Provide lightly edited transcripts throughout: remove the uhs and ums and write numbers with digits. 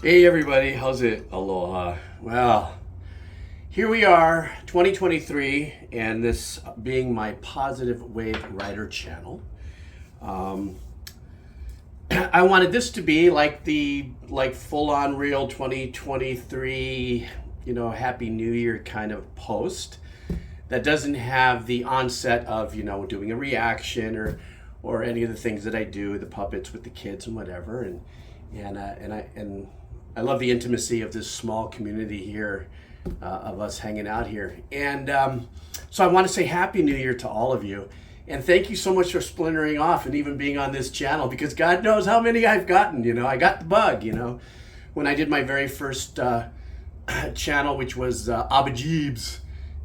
Hey everybody, how's it? Aloha. Well, here we are, 2023, and this being my Positive Wave Writer channel. Um, I wanted this to be like the full on real 2023, Happy New Year kind of post that doesn't have the onset of doing a reaction or any of the things that I do, the puppets with the kids and whatever, and I love the intimacy of this small community here, of us hanging out here. And so I want to say Happy New Year to all of you. And thank you so much for splintering off and even being on this channel, because God knows how many I've gotten. I got the bug, when I did my very first channel, which was Abba Jeebs.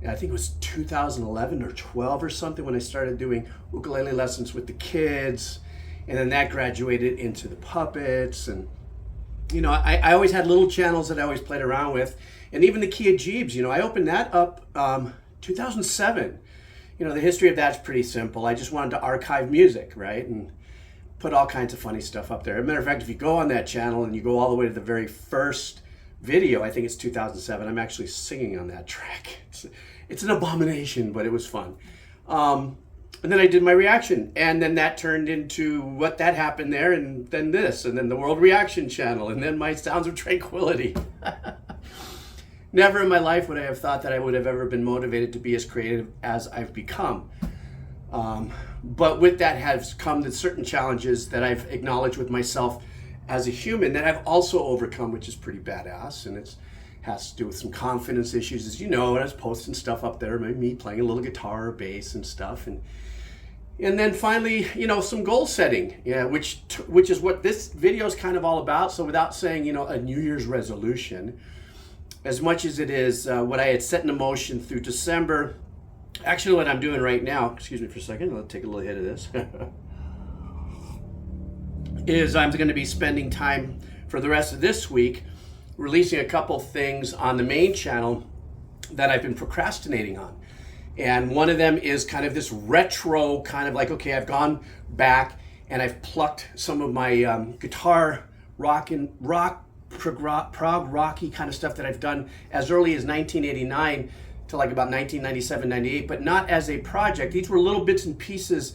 I think it was 2011 or 12 or something when I started doing ukulele lessons with the kids. And then that graduated into the puppets. And I always had little channels that I always played around with, and even the Kia Jeebs. I opened that up 2007. The history of that's pretty simple. I just wanted to archive music, right, and put all kinds of funny stuff up there. As a matter of fact, if you go on that channel and you go all the way to the very first video, I think it's 2007. I'm actually singing on that track. It's an abomination, but it was fun. And then I did my reaction, and then that turned into what that happened there, and then this, and then the World Reaction Channel, and then my Sounds of Tranquility. Never in my life would I have thought that I would have ever been motivated to be as creative as I've become. But with that has come the certain challenges that I've acknowledged with myself as a human that I've also overcome, which is pretty badass, and it has to do with some confidence issues, as you know. And I was posting stuff up there, me playing a little guitar or bass and stuff, and then finally, some goal setting, which is what this video is kind of all about. So without saying, a New Year's resolution, as much as it is what I had set in motion through December. Actually, what I'm doing right now, excuse me for a second, I'll take a little hit of this, is I'm going to be spending time for the rest of this week releasing a couple things on the main channel that I've been procrastinating on. And one of them is kind of this retro kind of like, okay, I've gone back and I've plucked some of my guitar prog rocky kind of stuff that I've done as early as 1989 to like about 1997, 98, but not as a project. These were little bits and pieces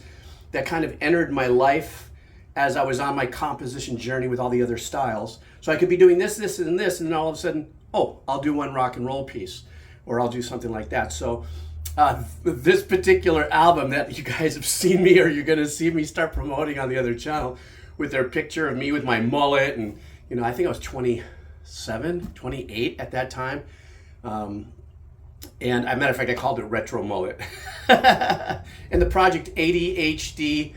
that kind of entered my life as I was on my composition journey with all the other styles. So I could be doing this, and this, and then all of a sudden, oh, I'll do one rock and roll piece, or I'll do something like that. So this particular album that you guys have seen me, or you're going to see me start promoting on the other channel, with their picture of me with my mullet, and I think I was 27, 28 at that time. And as a matter of fact, I called it Retro Mullet. And the Project ADHD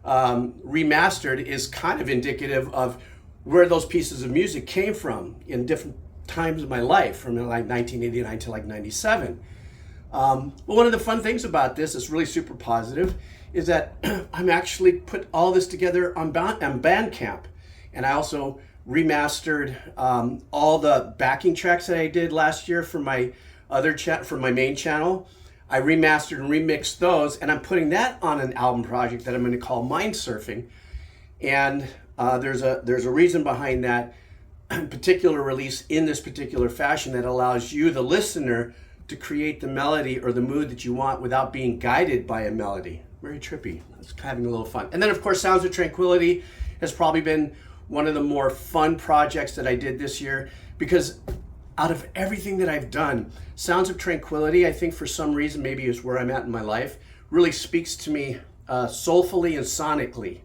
Remastered is kind of indicative of where those pieces of music came from in different times of my life, from like 1989 to like 97. But one of the fun things about this is really super positive, is that I'm actually put all this together on Bandcamp. And I also remastered all the backing tracks that I did last year for my for my main channel. I remastered and remixed those, and I'm putting that on an album project that I'm going to call Mind Surfing. And there's a reason behind that particular release in this particular fashion that allows you, the listener, to create the melody or the mood that you want without being guided by a melody. Very trippy. It's having a little fun. And then, of course, Sounds of Tranquility has probably been one of the more fun projects that I did this year, because out of everything that I've done, Sounds of Tranquility, I think for some reason, maybe is where I'm at in my life, really speaks to me soulfully and sonically.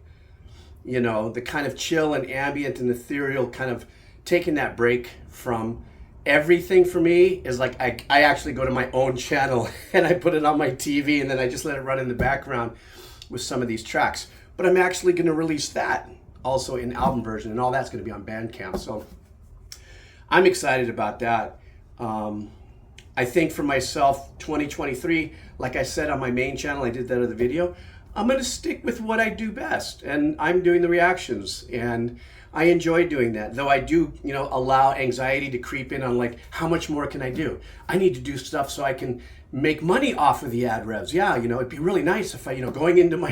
The kind of chill and ambient and ethereal, kind of taking that break from everything for me is like I actually go to my own channel and I put it on my TV, and then I just let it run in the background with some of these tracks. But I'm actually going to release that also in album version, and all that's going to be on Bandcamp. So I'm excited about that. I think for myself, 2023, like I said on my main channel, I did that other video, I'm going to stick with what I do best, and I'm doing the reactions, and I enjoy doing that, though I do, allow anxiety to creep in on like, how much more can I do? I need to do stuff so I can make money off of the ad revs. Yeah, it'd be really nice if I, going into my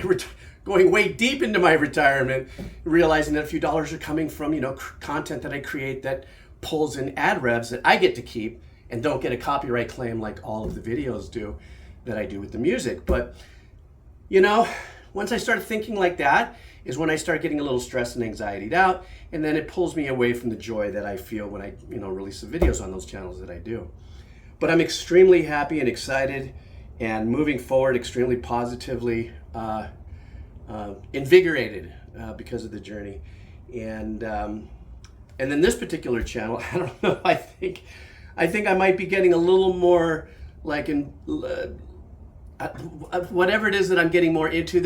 going way deep into my retirement, realizing that a few dollars are coming from, content that I create that pulls in ad revs that I get to keep and don't get a copyright claim like all of the videos do that I do with the music. But, once I start thinking like that is when I start getting a little stressed and anxietied out, and then it pulls me away from the joy that I feel when I, release the videos on those channels that I do. But I'm extremely happy and excited and moving forward extremely positively, invigorated because of the journey. And then this particular channel, I don't know, I think I might be getting a little more like in whatever it is that I'm getting more into.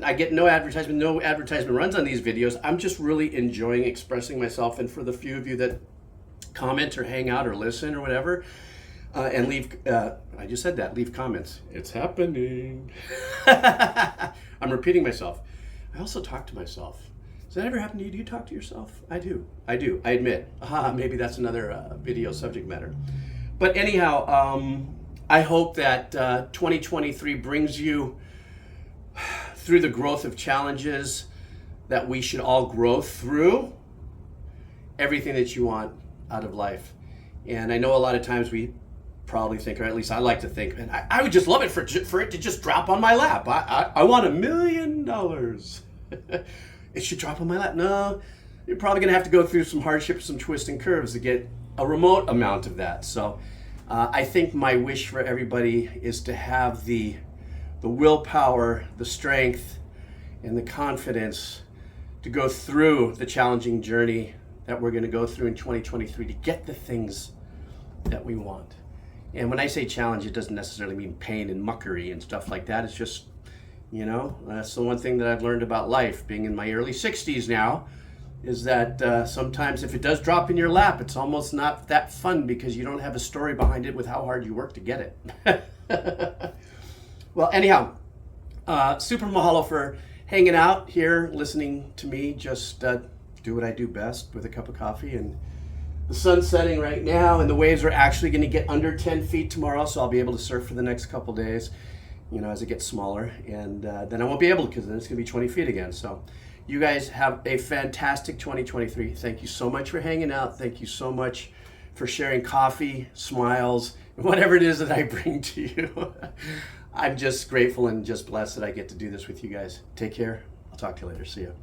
I get no advertisement runs on these videos. I'm just really enjoying expressing myself. And for the few of you that comment or hang out or listen or whatever, and leave, I just said that, leave comments. It's happening. I'm repeating myself. I also talk to myself. Does that ever happen to you? Do you talk to yourself? I do. I admit. Maybe that's another video subject matter. But anyhow, I hope that 2023 brings you through the growth of challenges that we should all grow through, everything that you want out of life. And I know a lot of times we probably think, or at least I like to think, man, I would just love it for it to just drop on my lap. I want $1 million. It should drop on my lap. No, you're probably going to have to go through some hardships, some twists and curves to get a remote amount of that. So I think my wish for everybody is to have the willpower, the strength, and the confidence to go through the challenging journey that we're going to go through in 2023 to get the things that we want. And when I say challenge, it doesn't necessarily mean pain and muckery and stuff like that. It's just, that's the one thing that I've learned about life, being in my early 60s now, is that sometimes if it does drop in your lap, it's almost not that fun because you don't have a story behind it with how hard you work to get it. Well, anyhow, super mahalo for hanging out here, listening to me just do what I do best with a cup of coffee. And the sun's setting right now, and the waves are actually going to get under 10 feet tomorrow, so I'll be able to surf for the next couple days, as it gets smaller. And then I won't be able to, because then it's going to be 20 feet again. So you guys have a fantastic 2023. Thank you so much for hanging out. Thank you so much for sharing coffee, smiles, whatever it is that I bring to you. I'm just grateful and just blessed that I get to do this with you guys. Take care. I'll talk to you later. See you.